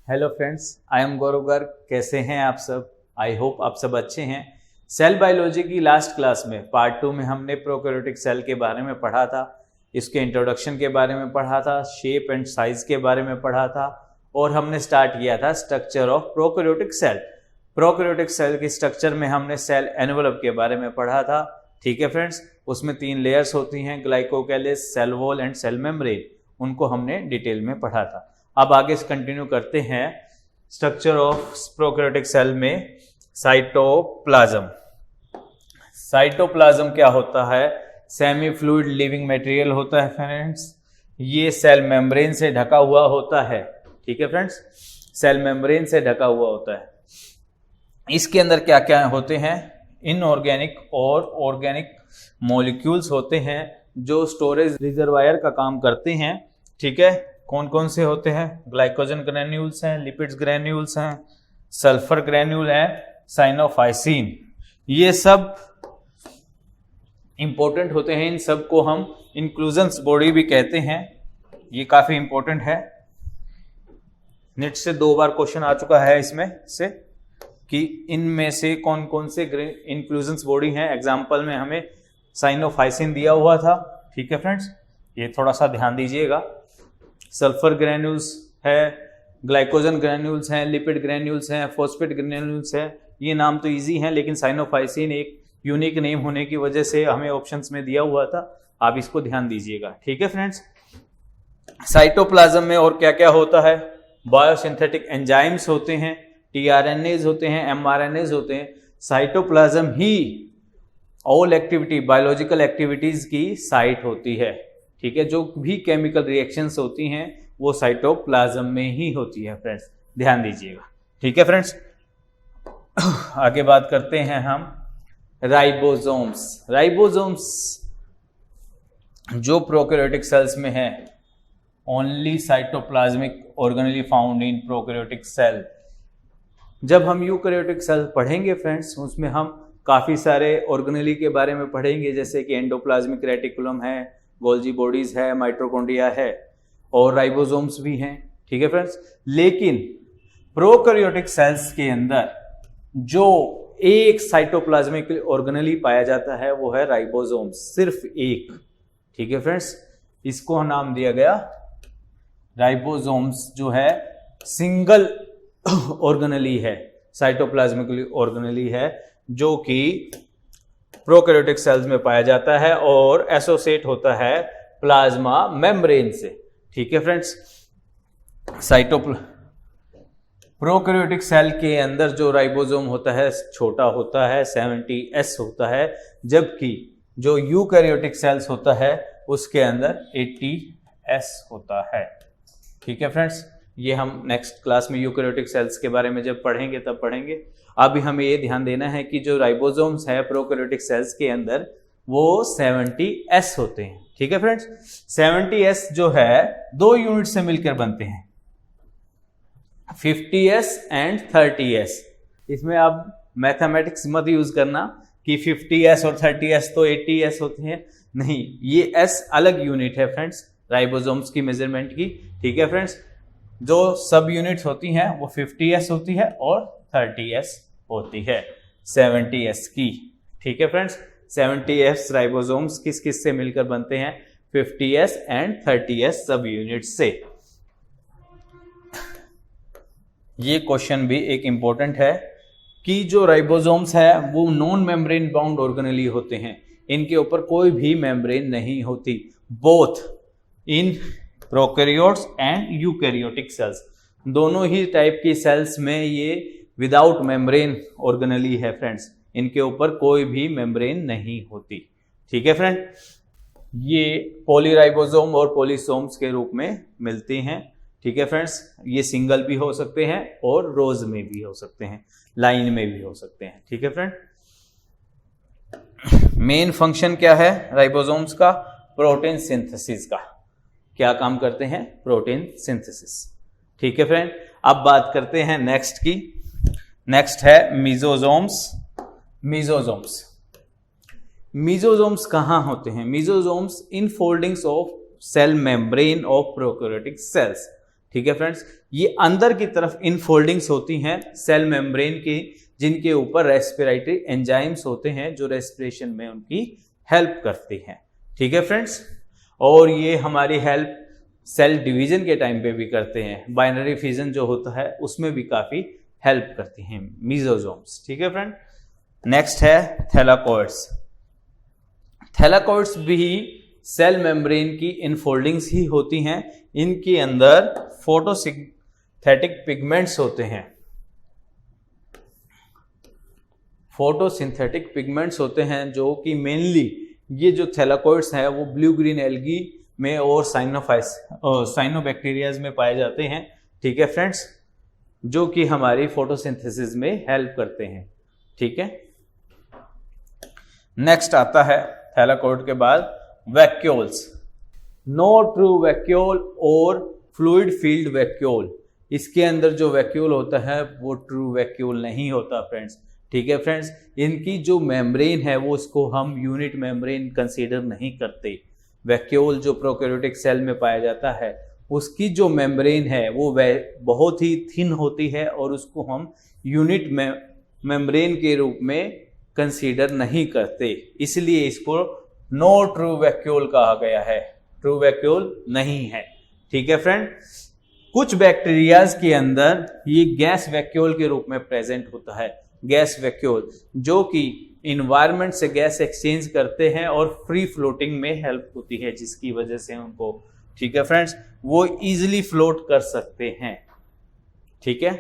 Hello friends, I am गौरव गर्ग। कैसे हैं आप सब? आई होप आप सब अच्छे हैं। सेल बायोलॉजी की लास्ट क्लास में पार्ट 2 में हमने प्रोकैरियोटिक सेल के बारे में पढ़ा था, इसके इंट्रोडक्शन के बारे में पढ़ा था, शेप एंड साइज के बारे में पढ़ा था और हमने स्टार्ट किया था structure of prokaryotic cell. Prokaryotic cell के स्ट्रक्चर में हमने सेल एनवेलप के बारे में पढ़ा था। ठीक है फ्रेंड्स, उसमें 3 लेयर्स होती हैं, glycocalyx, cell wall and cell membrane. उनको हमने डिटेल में पढ़ा था। अब आगे कंटिन्यू करते हैं स्ट्रक्चर ऑफ प्रोकैरियोटिक सेल में साइटोप्लाज्म। साइटोप्लाज्म क्या होता है? सेमी फ्लूइड लिविंग मटेरियल होता है फ्रेंड्स। ये सेल मेम्ब्रेन से ढका हुआ होता है। ठीक है फ्रेंड्स, सेल मेम्ब्रेन से ढका हुआ होता है। इसके अंदर क्या क्या होते हैं? इनऑर्गेनिक और ऑर्गेनिक मॉलिक्यूल्स होते हैं जो स्टोरेज रिजर्वायर का काम करते हैं। ठीक है, कौन कौन से होते हैं? ग्लाइकोजन ग्रैन्यूल्स हैं, लिपिड्स ग्रैन्यूल्स हैं, सल्फर ग्रैन्यूल है, साइनोफाइसिन। ये सब इंपॉर्टेंट होते हैं। इन सब को हम इंक्लूजन्स बॉडी भी कहते हैं। ये काफी इंपॉर्टेंट है। नेट से 2 बार क्वेश्चन आ चुका है इसमें से कि इनमें से कौन कौन से इंक्लूजन्स बॉडी हैं। एग्जाम्पल में हमें साइनोफाइसिन दिया हुआ था। ठीक है फ्रेंड्स, ये थोड़ा सा ध्यान दीजिएगा। सल्फर ग्रैन्यूल्स है, ग्लाइकोजन ग्रैन्यूल्स हैं, लिपिड ग्रैन्यूल्स हैं, फॉस्फेट ग्रैन्यूल्स हैं। ये नाम तो इजी हैं, लेकिन साइनोफाइसिन एक यूनिक नेम होने की वजह से हमें ऑप्शंस में दिया हुआ था। आप इसको ध्यान दीजिएगा। ठीक है फ्रेंड्स, साइटोप्लाज्म में और क्या क्या होता है? बायोसिंथेटिक एंजाइम्स होते हैं, टीआरएनएज होते हैं, एमआरएनएज होते हैं। साइटोप्लाज्म ही ऑल एक्टिविटी, बायोलॉजिकल एक्टिविटीज की साइट होती है। ठीक है, जो भी केमिकल रिएक्शंस होती हैं वो साइटोप्लाज्म में ही होती है फ्रेंड्स, ध्यान दीजिएगा। ठीक है फ्रेंड्स, आगे बात करते हैं हम राइबोसोम्स। राइबोसोम्स जो प्रोकैरियोटिक सेल्स में है, only cytoplasmic organelle found in prokaryotic cell. जब हम यूकैरियोटिक सेल पढ़ेंगे फ्रेंड्स, उसमें हम काफी सारे ऑर्गेनेली के बारे में पढ़ेंगे, जैसे कि एंडोप्लाज्मिक रेटिकुलम है, गोल्जी बॉडीज है, माइटोकॉन्ड्रिया है और राइबोसोम्स भी हैं। ठीक है फ्रेंड्स, लेकिन प्रोकैरियोटिक सेल्स के अंदर जो एक साइटोप्लाज्मिक ऑर्गेनेली पाया जाता है वो है राइबोसोम्स, सिर्फ एक। ठीक है फ्रेंड्स, इसको नाम दिया गया राइबोसोम्स, जो है सिंगल ऑर्गेनेली है, साइटोप्लाज्मिक ऑर्गेनेली है, जो कि प्रोकैरियोटिक सेल्स में पाया जाता है और एसोसिएट होता है प्लाज्मा मेम्ब्रेन से। ठीक है फ्रेंड्स, प्रोकैरियोटिक सेल के अंदर जो राइबोसोम होता है छोटा होता है, 70S होता है, जबकि जो यूकैरियोटिक सेल्स होता है उसके अंदर 80S होता है। ठीक है फ्रेंड्स, ये हम नेक्स्ट क्लास में यूकैरियोटिक सेल्स के बारे में जब पढ़ेंगे तब पढ़ेंगे। अभी हमें ये ध्यान देना है कि जो राइबोसोम्स है प्रोकैरियोटिक सेल्स के अंदर वो 70S होते हैं। ठीक है फ्रेंड्स, 70S जो है 2 यूनिट से मिलकर बनते हैं, 50S एंड 30S। इसमें आप मैथमेटिक्स मत यूज करना कि 50S और 30S तो 80S होते हैं, नहीं, ये S अलग यूनिट है फ्रेंड्स राइबोसोम्स की मेजरमेंट की। ठीक है फ्रेंड्स, जो सब यूनिट्स होती हैं वो 50S होती है और 30S होती है 70S की। ठीक है फ्रेंड्स, 70S राइबोसोम्स किस किस से मिलकर बनते हैं? 50S एंड 30S सब यूनिट से। ये क्वेश्चन भी एक इंपॉर्टेंट है कि जो राइबोसोम्स है वो नॉन मेम्ब्रेन बाउंड ऑर्गेनेली होते हैं, इनके ऊपर कोई भी मेम्ब्रेन नहीं होती, both in prokaryotes and eukaryotic cells. दोनों ही टाइप की सेल्स में ये विदाउट मेम्ब्रेन ऑर्गेनेली है फ्रेंड्स, इनके ऊपर कोई भी मेम्ब्रेन नहीं होती। ठीक है फ्रेंड, ये पॉलीराइबोसोम और पॉलीसोम्स के रूप में मिलते हैं। ठीक है फ्रेंड्स, ये सिंगल भी हो सकते हैं और रोज में भी हो सकते हैं, लाइन में भी हो सकते हैं। ठीक है फ्रेंड, मेन फंक्शन क्या है राइबोसोम्स का? प्रोटीन सिंथेसिस का। क्या काम करते हैं? Protein synthesis. ठीक है फ्रेंड, अब बात करते हैं नेक्स्ट की। नेक्स्ट है मीजोसोम्स। मीजोसोम्स कहां होते हैं? Mesosomes in foldings of cell membrane of prokaryotic cells. ठीक है फ्रेंड्स। ये अंदर की तरफ इनफोल्डिंग्स होती हैं सेल मेम्ब्रेन की, जिनके ऊपर रेस्पिरेटरी एंजाइम्स होते हैं जो रेस्पिरेशन में उनकी हेल्प करती हैं। ठीक है फ्रेंड्स। और ये हमारी हेल्प सेल डिवीजन के टाइम पे भी करते हैं, बाइनरी फिजन जो होता है उसमें भी काफी हेल्प करती हैं मीजोजोम्स। ठीक है फ्रेंड। नेक्स्ट है थैलाकोइड्स। थैलाकोइड्स भी सेल मेम्ब्रेन की इनफोल्डिंग्स ही होती हैं। इनके अंदर फोटोसिंथेटिक पिगमेंट्स होते हैं, फोटोसिंथेटिक पिगमेंट्स होते हैं जो कि मेनली ये जो थैलाकोइड्स हैं वो ब्लू ग्रीन एल्गी में और साइनोबैक्टीरियाज में पाए जाते हैं। ठीक है फ्रेंड्स, जो कि हमारी फोटोसिंथेसिस में हेल्प करते हैं। ठीक है। नेक्स्ट आता है थैलाकोइड के बाद वैक्यूल्स। नो ट्रू वैक्यूल और फ्लूइड फील्ड वैक्यूल। इसके अंदर जो वैक्यूल होता है वो ट्रू वैक्यूल नहीं होता फ्रेंड्स। ठीक है फ्रेंड्स। इनकी जो मेम्ब्रेन है वो इसको हम यूनिट मेम्ब्रेन कंसीडर नहीं करते। वैक्यूल जो प्रोकैरियोटिक सेल में पाया जाता है उसकी जो मेम्ब्रेन है वो बहुत ही थिन होती है और उसको हम यूनिट मेम्ब्रेन के रूप में कंसीडर नहीं करते, इसलिए इसको नो ट्रू वैक्यूल कहा गया है, ट्रू वैक्यूल नहीं है। ठीक है फ्रेंड। कुछ बैक्टीरियाज के अंदर ये गैस वैक्यूल के रूप में प्रेजेंट होता है, गैस वैक्यूल, जो कि इन्वायरमेंट से गैस एक्सचेंज करते हैं और फ्री फ्लोटिंग में हेल्प होती है, जिसकी वजह से उनको, ठीक है फ्रेंड्स, वो इजीली फ्लोट कर सकते हैं। ठीक है।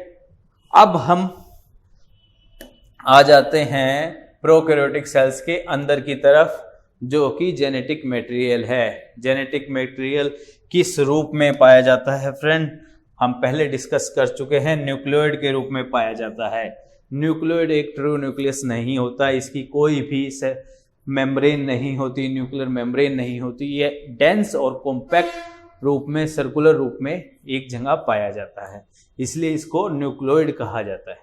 अब हम आ जाते हैं प्रोकैरियोटिक सेल्स के अंदर की तरफ, जो कि जेनेटिक मटेरियल है। जेनेटिक मटेरियल किस रूप में पाया जाता है फ्रेंड? हम पहले डिस्कस कर चुके हैं, न्यूक्लियोइड के रूप में पाया जाता है। न्यूक्लियोइड एक ट्रू न्यूक्लियस नहीं होता, इसकी कोई भी मेम्ब्रेन नहीं होती, न्यूक्लियर मेम्ब्रेन नहीं होती। ये डेंस और कॉम्पैक्ट रूप में, सर्कुलर रूप में एक जगह पाया जाता है, इसलिए इसको न्यूक्लियोइड कहा जाता है।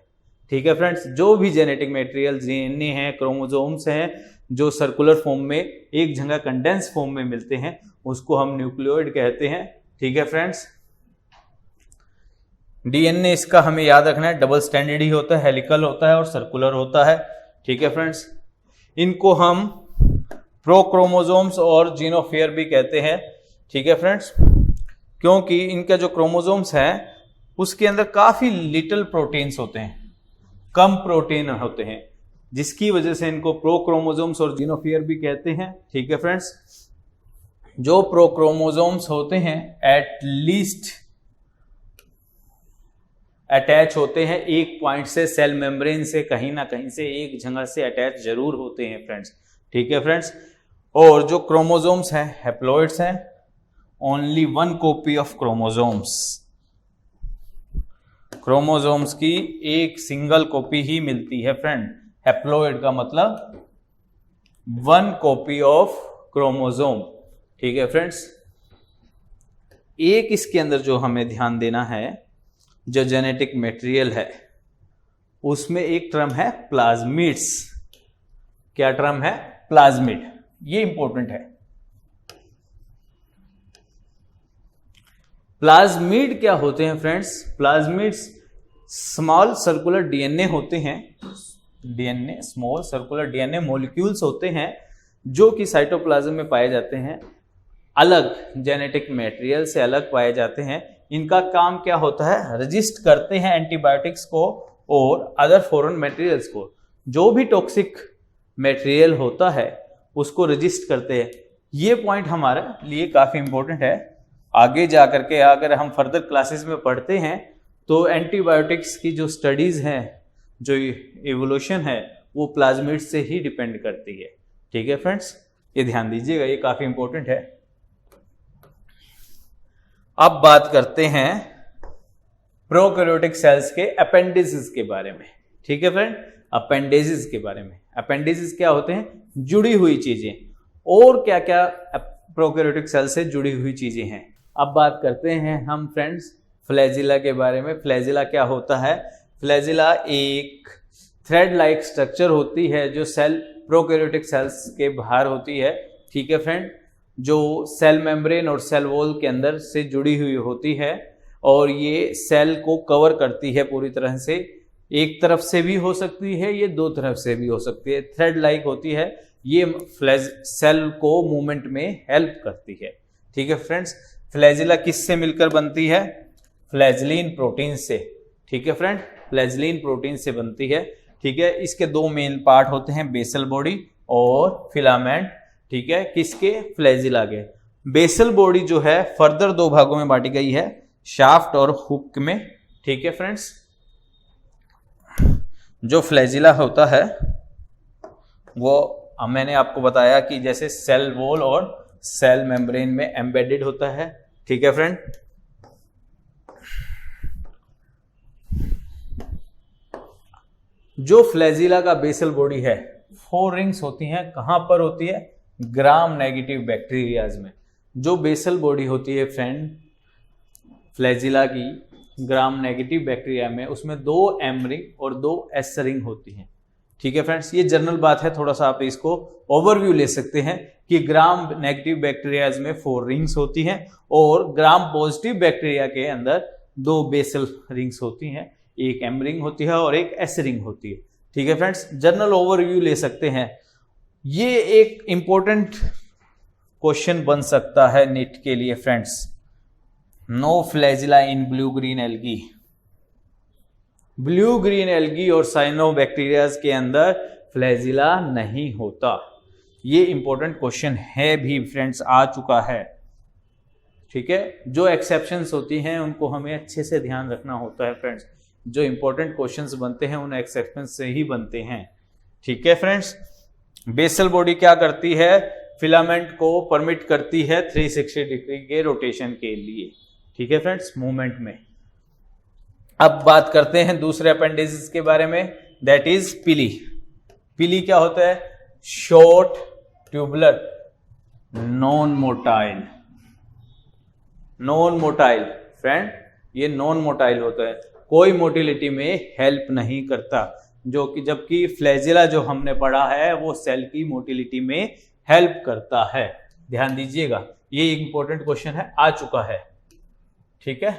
ठीक है फ्रेंड्स। जो भी जेनेटिक मटेरियल डीएनए हैं, क्रोमोसोम्स हैं, जो सर्कुलर फॉर्म में एक जगह कंडेंस फॉर्म में मिलते हैं, उसको हम न्यूक्लियोइड कहते हैं। ठीक है फ्रेंड्स। डीएनए इसका हमें याद रखना है, डबल स्टैंडर्ड ही होता है, हेलिकल होता है और सर्कुलर होता है। ठीक है फ्रेंड्स। इनको हम प्रोक्रोमोसोम्स और जीनोफेयर भी कहते हैं। ठीक है फ्रेंड्स, क्योंकि इनका जो क्रोमोसोम्स है उसके अंदर काफी लिटिल प्रोटीन्स होते हैं, कम प्रोटीन होते हैं, जिसकी वजह से इनको प्रोक्रोमोसोम्स और जीनोफेयर भी कहते हैं। ठीक है फ्रेंड्स। जो प्रोक्रोमोसोम्स होते हैं एट लीस्ट अटैच होते हैं एक पॉइंट से, सेल मेम्ब्रेन से कहीं ना कहीं से एक जगह से अटैच जरूर होते हैं फ्रेंड्स। ठीक है फ्रेंड्स। और जो क्रोमोसोम्स हैं, हैप्लॉइड्स हैं, only one copy of chromosomes, chromosomes की एक सिंगल कॉपी ही मिलती है फ्रेंड। हैप्लॉइड का मतलब वन कॉपी ऑफ क्रोमोसोम। ठीक है फ्रेंड्स। एक इसके अंदर जो हमें ध्यान देना है, जो जेनेटिक मटेरियल है उसमें एक टर्म है प्लाज्मिड्स। क्या टर्म है? प्लाज्मिड। ये इंपॉर्टेंट है। प्लाज्मिड क्या होते हैं friends? Plasmids small circular DNA होते हैं, DNA small circular DNA molecules होते हैं जो कि साइटोप्लाज्म में पाए जाते हैं, अलग जेनेटिक मटेरियल से अलग पाए जाते हैं। इनका काम क्या होता है? रजिस्ट करते हैं एंटीबायोटिक्स को और अदर फॉरेन मटेरियल्स को। जो भी टॉक्सिक मटेरियल होता है उसको रजिस्ट करते हैं। ये पॉइंट हमारे लिए काफी इंपॉर्टेंट है। आगे जाकर के अगर हम फर्दर क्लासेस में पढ़ते हैं तो एंटीबायोटिक्स की जो स्टडीज हैं, जो एवोल्यूशन है, वो प्लाज्मिड से ही डिपेंड करती है। ठीक है फ्रेंड्स, ये ध्यान दीजिएगा, ये काफी इंपॉर्टेंट है। अब बात करते हैं प्रोकैरियोटिक सेल्स के अपेंडिसेस के बारे में। ठीक है फ्रेंड, अपेंडेजेस के बारे में। अपेंडेजेस क्या होते हैं? जुड़ी हुई चीजें। और क्या क्या प्रोकैरियोटिक सेल से जुड़ी हुई चीजें हैं। अब बात करते हैं हम फ्रेंड्स फ्लैजिला के बारे में। फ्लैजिला क्या होता है? फ्लैजिला एक थ्रेड लाइक स्ट्रक्चर होती है जो सेल प्रोकैरियोटिक सेल्स के बाहर होती है। ठीक है फ्रेंड, जो सेल मेम्ब्रेन और सेल वॉल के अंदर से जुड़ी हुई होती है और ये सेल को कवर करती है पूरी तरह से। एक तरफ से भी हो सकती है, ये दो तरफ से भी हो सकती है, थ्रेड लाइक होती है, ये सेल को मूवमेंट में हेल्प करती है। ठीक है फ्रेंड्स, फ्लैजिला किससे मिलकर बनती है? फ्लैजिलिन प्रोटीन से। ठीक है फ्रेंड, फ्लैजिलिन प्रोटीन से बनती है। ठीक है, इसके दो मेन पार्ट होते हैं, बेसल बॉडी और फिलामेंट। ठीक है, किसके? फ्लैजिला के। बेसल बॉडी जो है फर्दर दो भागों में बांटी गई है, शाफ्ट और हुक में। ठीक है फ्रेंड्स, जो फ्लैजिला होता है वो मैंने आपको बताया कि जैसे सेल वॉल और सेल मेम्ब्रेन में एम्बेडेड होता है। ठीक है फ्रेंड, जो फ्लैजिला का बेसल बॉडी है 4 रिंग्स होती हैं। कहां पर होती है? ग्राम नेगेटिव बैक्टीरियाज में। जो बेसल बॉडी होती है फ्रेंड फ्लैजिला की ग्राम नेगेटिव बैक्टीरिया में, उसमें 2 एम रिंग और 2 एस रिंग होती हैं। ठीक है फ्रेंड्स, ये जनरल बात है, थोड़ा सा आप इसको ओवरव्यू ले सकते हैं कि ग्राम नेगेटिव बैक्टीरियाज में 4 रिंग्स होती हैं और ग्राम पॉजिटिव बैक्टीरिया के अंदर 2 बेसल रिंग्स होती हैं, एक एम रिंग होती है और एक एस रिंग होती है। ठीक है फ्रेंड्स, जनरल ओवरव्यू ले सकते हैं। ये एक इंपॉर्टेंट क्वेश्चन बन सकता है नीट के लिए friends. No flagella in blue green algae. Blue green algae और साइनोबैक्टीरियाज के अंदर फ्लैजिला नहीं होता। ये इंपॉर्टेंट क्वेश्चन है भी फ्रेंड्स, आ चुका है। ठीक है, जो एक्सेप्शंस होती हैं उनको हमें अच्छे से ध्यान रखना होता है फ्रेंड्स। जो इंपॉर्टेंट क्वेश्चंस बनते हैं उन एक्सेप्शंस से ही बनते हैं। ठीक है फ्रेंड्स, बेसल बॉडी क्या करती है? फिलामेंट को परमिट करती है 360 डिग्री के रोटेशन के लिए। ठीक है फ्रेंड्स, मूवमेंट में। अब बात करते हैं दूसरे अपेंडिसेस के बारे में, दैट इज पिली। पिली क्या होता है? Short tubular non motile. Non motile friend, ये नॉन मोटाइल होता है, कोई मोटिलिटी में हेल्प नहीं करता। जो कि जबकि फ्लैजिला जो हमने पढ़ा है वो सेल की मोटिलिटी में हेल्प करता है। ध्यान दीजिएगा, ये इंपॉर्टेंट क्वेश्चन है, आ चुका है। ठीक है,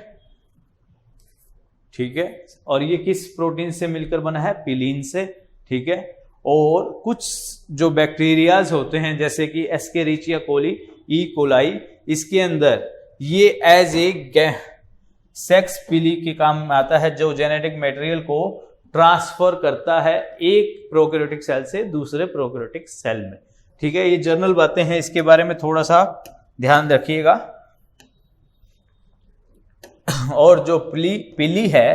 ठीक है, और ये किस प्रोटीन से मिलकर बना है? पिलीन से। ठीक है, और कुछ जो बैक्टीरियाज होते हैं जैसे कि एस्केरिचिया कोली, ई कोलाई, इसके अंदर ये एज ए सेक्स पिली के काम में आता है, जो जेनेटिक मटेरियल को ट्रांसफर करता है एक प्रोकैरियोटिक सेल से दूसरे प्रोकैरियोटिक सेल में। ठीक है, ये जनरल बातें हैं, इसके बारे में थोड़ा सा ध्यान रखिएगा। और जो पिली है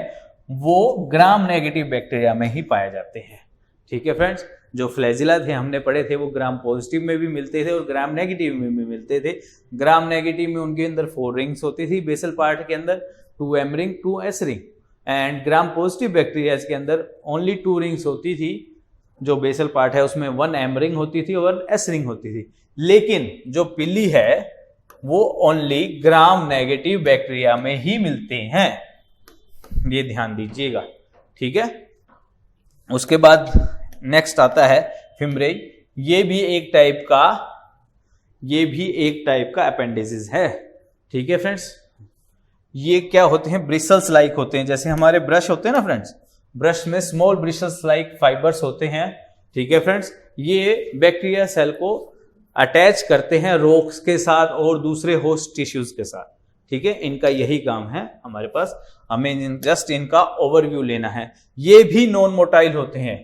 वो ग्राम नेगेटिव बैक्टीरिया में ही पाए जाते हैं। ठीक है फ्रेंड्स, जो फ्लैजिला थे हमने पढ़े थे वो ग्राम पॉजिटिव में भी मिलते थे और ग्राम नेगेटिव में भी मिलते थे। ग्राम नेगेटिव में उनके अंदर 4 रिंग्स होती थी, बेसल पार्ट के अंदर 2 M ring 2 S ring, and gram positive bacteria के अंदर ओनली 2 रिंग्स होती थी। जो बेसल पार्ट है उसमें 1 एम रिंग होती थी और 1 एस रिंग होती थी। लेकिन जो पिली है वो ओनली ग्राम नेगेटिव बैक्टीरिया में ही मिलते हैं, ये ध्यान दीजिएगा। ठीक है, उसके बाद नेक्स्ट आता है फिम्ब्रेई। ये भी एक टाइप का अपेंडिसेस है। ठीक है फ्रेंड्स, ये क्या होते हैं? ब्रिसल्स लाइक होते हैं, जैसे हमारे ब्रश होते हैं ना फ्रेंड्स, ब्रश में स्मॉल ब्रिसल्स लाइक फाइबर्स होते हैं। ठीक है फ्रेंड्स, ये बैक्टीरिया सेल को अटैच करते हैं रोक्स के साथ और दूसरे होस्ट टिश्यूज के साथ। ठीक है, इनका यही काम है हमारे पास, हमें जस्ट इनका ओवरव्यू लेना है। ये भी नॉन मोटाइल होते हैं,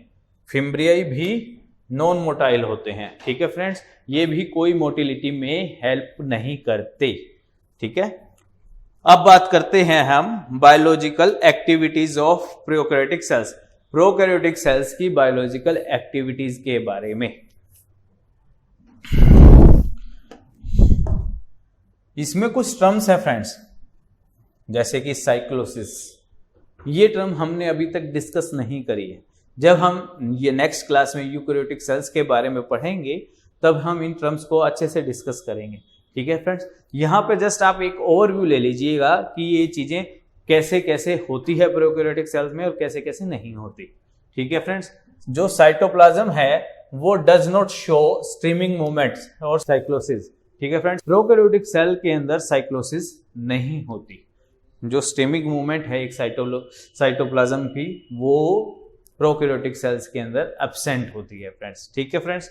फिम्ब्रियाई भी नॉन मोटाइल होते हैं। ठीक है फ्रेंड्स, ये भी कोई मोटिलिटी में हेल्प नहीं करते। ठीक है, अब बात करते हैं हम biological activities of prokaryotic sales. Prokaryotic cells की बायोलॉजिकल एक्टिविटीज के बारे में। इसमें कुछ टर्म्स हैं फ्रेंड्स, जैसे कि साइक्लोसिस। ये टर्म हमने अभी तक डिस्कस नहीं करी है। जब हम ये नेक्स्ट क्लास में यूकैरियोटिक सेल्स के बारे में पढ़ेंगे तब हम इन टर्म्स को अच्छे से डिस्कस करेंगे। ठीक है फ्रेंड्स, यहाँ पे जस्ट आप एक ओवरव्यू ले लीजिएगा कि ये चीजें कैसे कैसे होती है प्रोकैरियोटिक सेल्स में और कैसे कैसे नहीं होती। ठीक है फ्रेंड्स, जो साइटोप्लाज्म है वो does not show streaming movements और साइक्लोसिस। ठीक है फ्रेंड्स, प्रोकैरियोटिक सेल के अंदर साइक्लोसिस नहीं होती। जो स्टेमिक मूवमेंट है एक साइटोप्लाज्म की, वो प्रोकैरियोटिक सेल्स के अंदर एब्सेंट होती है फ्रेंड्स। ठीक है फ्रेंड्स,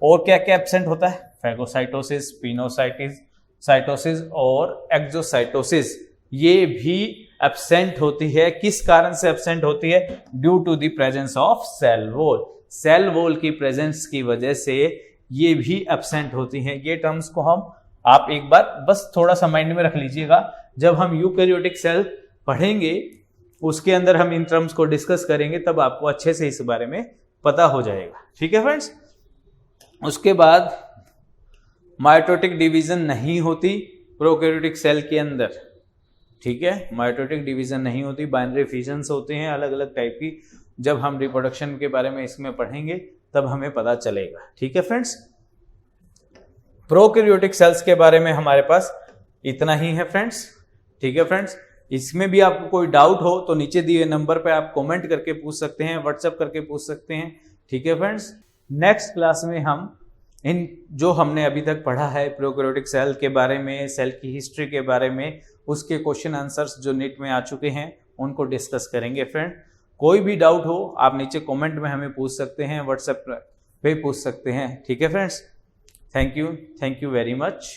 और क्या क्या एब्सेंट होता है? फैगोसाइटोसिस, पिनोसाइटोसिस और एक्सोसाइटोसिस, ये भी एब्सेंट होती है। किस कारण से एब्सेंट होती है? Due to the presence of cell wall. Cell wall की प्रेजेंस की वजह से ये भी एब्सेंट होती है। ये टर्म्स को आप एक बार बस थोड़ा सा माइंड में रख लीजिएगा। जब हम यूकैरियोटिक सेल पढ़ेंगे उसके अंदर हम इन टर्म्स को डिस्कस करेंगे, तब आपको अच्छे से इस बारे में पता हो जाएगा। ठीक है फ्रेंड्स, उसके बाद माइटोटिक डिवीजन नहीं होती प्रोकैरियोटिक सेल के अंदर। ठीक है, माइटोटिक डिवीजन नहीं होती, बाइनरी फिजन्स होते हैं अलग अलग टाइप की। जब हम रिप्रोडक्शन के बारे में इसमें पढ़ेंगे तब हमें पता चलेगा। ठीक है फ्रेंड्स, प्रोकैरियोटिक सेल्स के बारे में हमारे पास इतना ही है फ्रेंड्स। ठीक है फ्रेंड्स, इसमें भी आपको कोई डाउट हो तो नीचे दिए नंबर पे आप कमेंट करके पूछ सकते हैं, व्हाट्सएप करके पूछ सकते हैं। ठीक है फ्रेंड्स, नेक्स्ट क्लास में हम इन जो हमने अभी तक पढ़ा है प्रोकैरियोटिक सेल के बारे में, सेल की हिस्ट्री के बारे में, उसके क्वेश्चन आंसर्स जो नीट में आ चुके हैं उनको डिस्कस करेंगे फ्रेंड। कोई भी डाउट हो आप नीचे कमेंट में हमें पूछ सकते हैं, व्हाट्सएप पे पूछ सकते हैं। ठीक है friends, thank you very much.